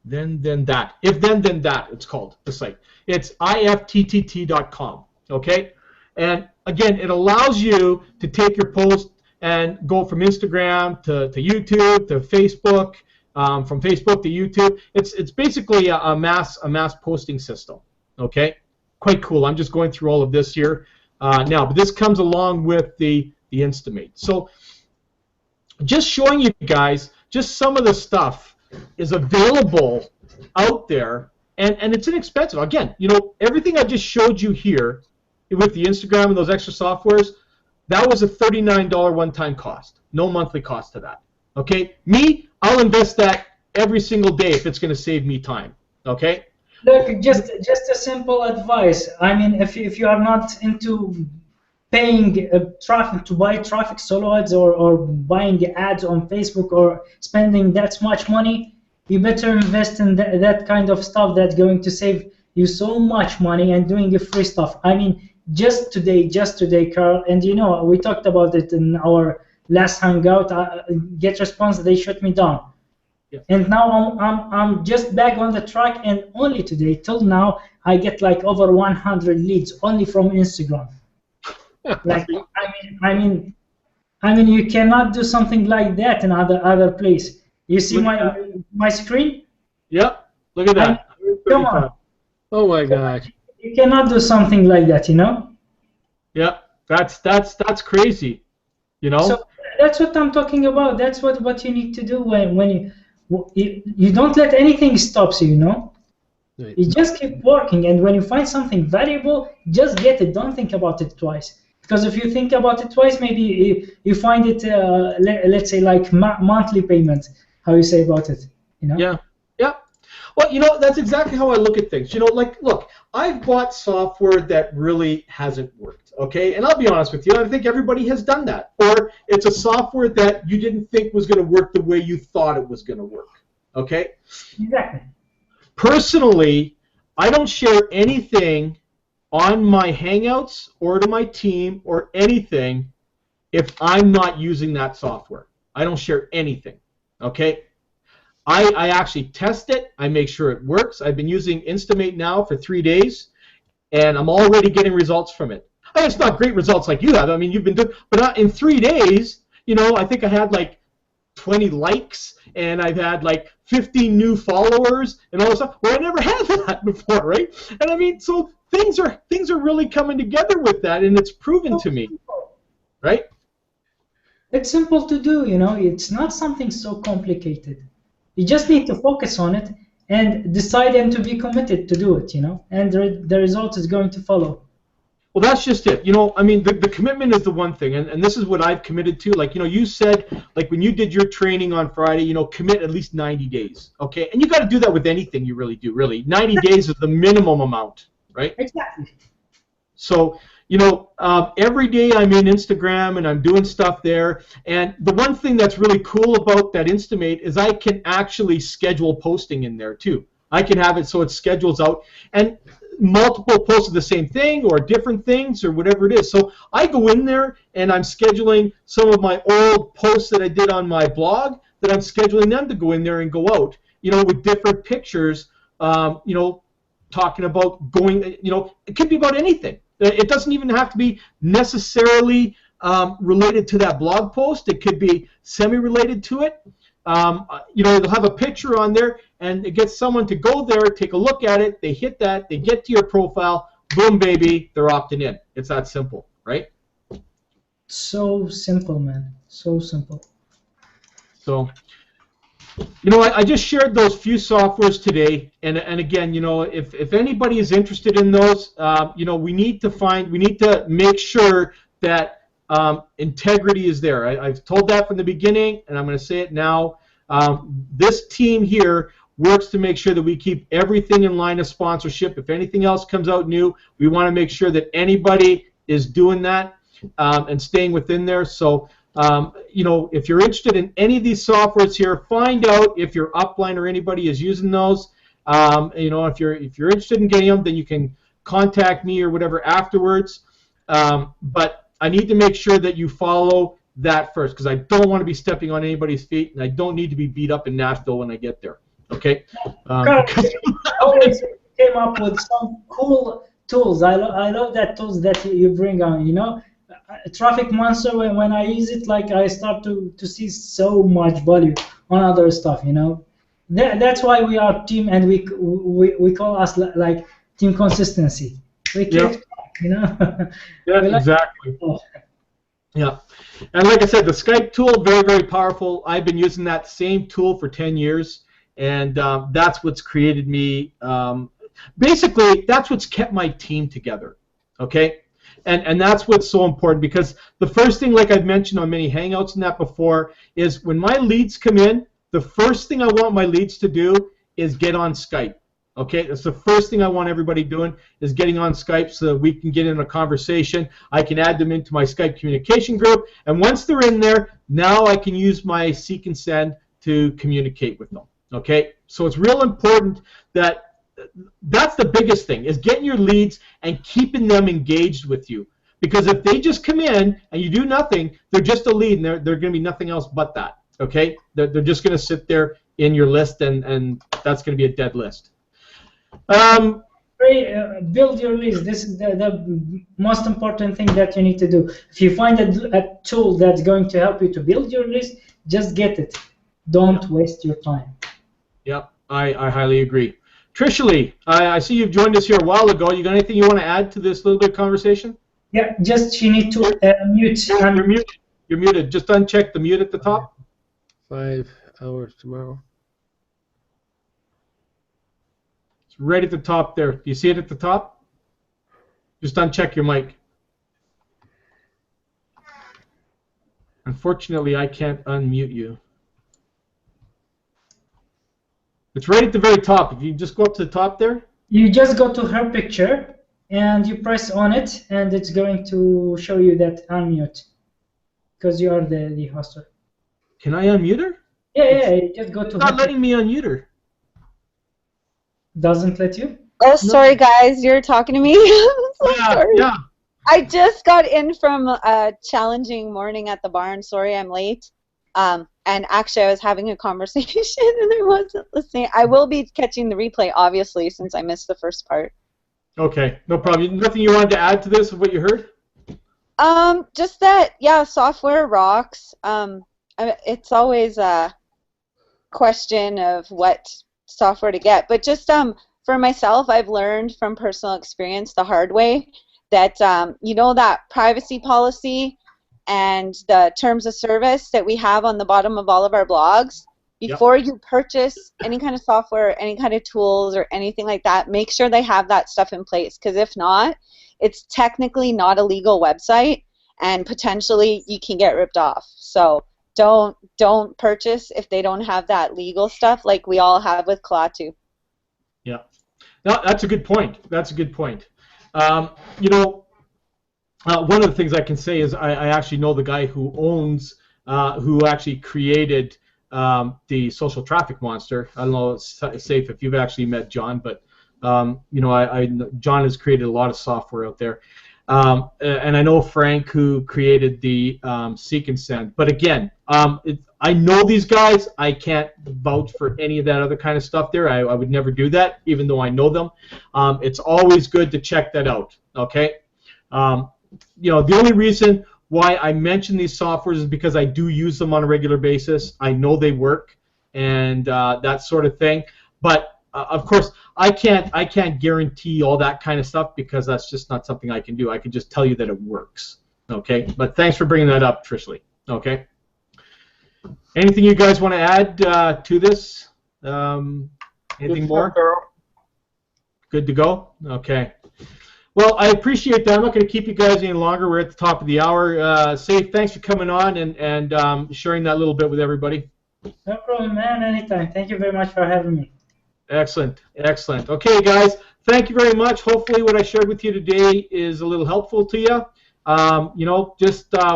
then that. If then that. It's called the site. It's ifttt.com. Okay, and again, it allows you to take your post and go from Instagram to YouTube to Facebook, from Facebook to YouTube. It's basically a mass posting system. Okay, quite cool. I'm just going through all of this here now, but this comes along with the Instamate. So just showing you guys just some of the stuff is available out there, and it's inexpensive. Again, everything I just showed you here with the Instagram and those extra softwares, that was a $39 one-time cost. No monthly cost to that. Okay? Me, I'll invest that every single day if it's going to save me time. Okay? Look, just a simple advice. I mean, if you are not into paying traffic to buy traffic solo ads or buying ads on Facebook or spending that much money, you better invest in that kind of stuff that's going to save you so much money and doing the free stuff. I mean, just today, Carl, and we talked about it in our last hangout. GetResponse, they shut me down. Yeah. And now I'm just back on the track, and only today till now I get like over 100 leads only from Instagram. Like I mean I mean, you cannot do something like that in other place. You see Look at my screen? Yep. Look at that. Come on. Oh my gosh. You cannot do something like that, you know? Yep. That's crazy. You know? So that's what I'm talking about. That's what you need to do when you don't let anything stop you, you know? Right. You just keep working, and when you find something valuable, just get it. Don't think about it twice. Because if you think about it twice, maybe you find it, let's say, like monthly payment. How you say about it, you know? Yeah. Yeah. Well, you know, that's exactly how I look at things. You know, like, look, I've bought software that really hasn't worked, okay? And I'll be honest with you, I think everybody has done that. Or it's a software that you didn't think was going to work the way you thought it was going to work, okay? Exactly. Personally, I don't share anything on my Hangouts or to my team or anything if I'm not using that software. I don't share anything, okay? I actually test it. I make sure it works. I've been using Instamate now for 3 days, and I'm already getting results from it. I mean, it's not great results like you have. I mean, you've been doing, but in 3 days, you know, I think I had like 20 likes, and I've had like 15 new followers and all this stuff. Well, I never had that before, right? And I mean, so things are really coming together with that, and it's proven to me, right? It's simple to do, you know. It's not something so complicated. You just need to focus on it and decide and to be committed to do it, you know, and the result is going to follow. Well, that's just it. You know, I mean, the commitment is the one thing, and this is what I've committed to. Like, you know, you said, like, when you did your training on Friday, you know, commit at least 90 days, okay? And you got to do that with anything you really do, really. 90 days is the minimum amount, right? Exactly. So, you know, every day I'm in Instagram and I'm doing stuff there. And the one thing that's really cool about that Instamate is I can actually schedule posting in there too. I can have it so it schedules out and multiple posts of the same thing or different things or whatever it is. So I go in there and I'm scheduling some of my old posts that I did on my blog that I'm scheduling them to go in there and go out, you know, with different pictures, you know, talking about going, you know, it could be about anything. It doesn't even have to be necessarily related to that blog post. It could be semi-related to it. You know, they'll have a picture on there, and it gets someone to go there, take a look at it. They hit that. They get to your profile. Boom, baby. They're opting in. It's that simple, right? So simple, man. So simple. So, you know, I just shared those few softwares today, and again, you know, if anybody is interested in those, you know, we need to make sure that integrity is there. I've told that from the beginning, and I'm going to say it now. This team here works to make sure that we keep everything in line of sponsorship. If anything else comes out new, we want to make sure that anybody is doing that and staying within there. So, you know, if you're interested in any of these softwares here, find out if your upline or anybody is using those. You know, if you're interested in getting them, then you can contact me or whatever afterwards. But I need to make sure that you follow that first, because I don't want to be stepping on anybody's feet, and I don't need to be beat up in Nashville when I get there. Okay? Always came up with some cool tools. I love that tools that you bring on, you know. Traffic Monster, when I use it, like, I start to see so much value on other stuff, you know. That's why we are team, and we call us like team consistency. We keep, yeah. You know. Yeah, exactly. Yeah, and like I said, the Skype tool, very, very powerful. I've been using that same tool for 10 years, and that's what's created me. Basically, that's what's kept my team together. Okay. And that's what's so important, because the first thing, like I've mentioned on many Hangouts and that before, is when my leads come in, the first thing I want my leads to do is get on Skype. Okay, that's the first thing I want everybody doing, is getting on Skype so that we can get in a conversation. I can add them into my Skype communication group, and once they're in there, now I can use my Seek and Send to communicate with them. Okay, so it's real important that that's the biggest thing, is getting your leads and keeping them engaged with you. Because if they just come in and you do nothing, they're just a lead, and they're going to be nothing else but that. Okay, they're just going to sit there in your list, and that's going to be a dead list. build your list. This is the most important thing that you need to do. If you find a tool that's going to help you to build your list, just get it. Don't waste your time. Yep, I highly agree. Tricia Lee, I see you've joined us here a while ago. You got anything you want to add to this little bit of conversation? Yeah, just you need to mute. You're muted. You're muted. Just uncheck the mute at the top. 5 hours tomorrow. It's right at the top there. Do you see it at the top? Just uncheck your mic. Unfortunately, I can't unmute you. It's right at the very top. If you just go up to the top there. You just go to her picture and you press on it, and it's going to show you that unmute because you are the hoster. Can I unmute her? Yeah, you just go to It's not letting me unmute her. Doesn't let you? Oh, sorry, guys. You're talking to me? I'm so sorry. Yeah. I just got in from a challenging morning at the barn. Sorry I'm late. And actually, I was having a conversation and I wasn't listening. I will be catching the replay, obviously, since I missed the first part. Okay, no problem. Nothing you wanted to add to this of what you heard? Just that, yeah, software rocks. It's always a question of what software to get. But just for myself, I've learned from personal experience the hard way that, you know, that privacy policy and the terms of service that we have on the bottom of all of our blogs, before you purchase any kind of software, any kind of tools or anything like that, make sure they have that stuff in place, because if not, it's technically not a legal website and potentially you can get ripped off. So don't purchase if they don't have that legal stuff like we all have with Klaatu. Yeah, no, that's a good point. That's a good point. You know, one of the things I can say is I actually know the guy who owns, who actually created the social traffic monster. I don't know, it's safe if you've actually met John, but you know, John has created a lot of software out there. And I know Frank, who created the Seek and Send. But again, I know these guys. I can't vouch for any of that other kind of stuff there. I would never do that, even though I know them. It's always good to check that out, okay? You know, the only reason why I mention these softwares is because I do use them on a regular basis. I know they work and that sort of thing. But of course, I can't guarantee all that kind of stuff because that's just not something I can do. I can just tell you that it works. Okay. But thanks for bringing that up, Tricia Lee. Okay. Anything you guys want to add to this? Anything more? Good to go. Okay. Well, I appreciate that. I'm not going to keep you guys any longer. We're at the top of the hour. Saif, thanks for coming on and sharing that little bit with everybody. No problem, man. Anytime. Thank you very much for having me. Excellent. Excellent. Okay, guys, thank you very much. Hopefully what I shared with you today is a little helpful to you. You know,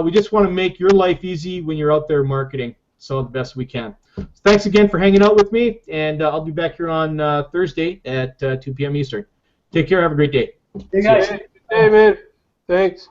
we just want to make your life easy when you're out there marketing, so the best we can. Thanks again for hanging out with me, and I'll be back here on Thursday at 2 p.m. Eastern. Take care. Have a great day. You guys. Hey, man. Thanks.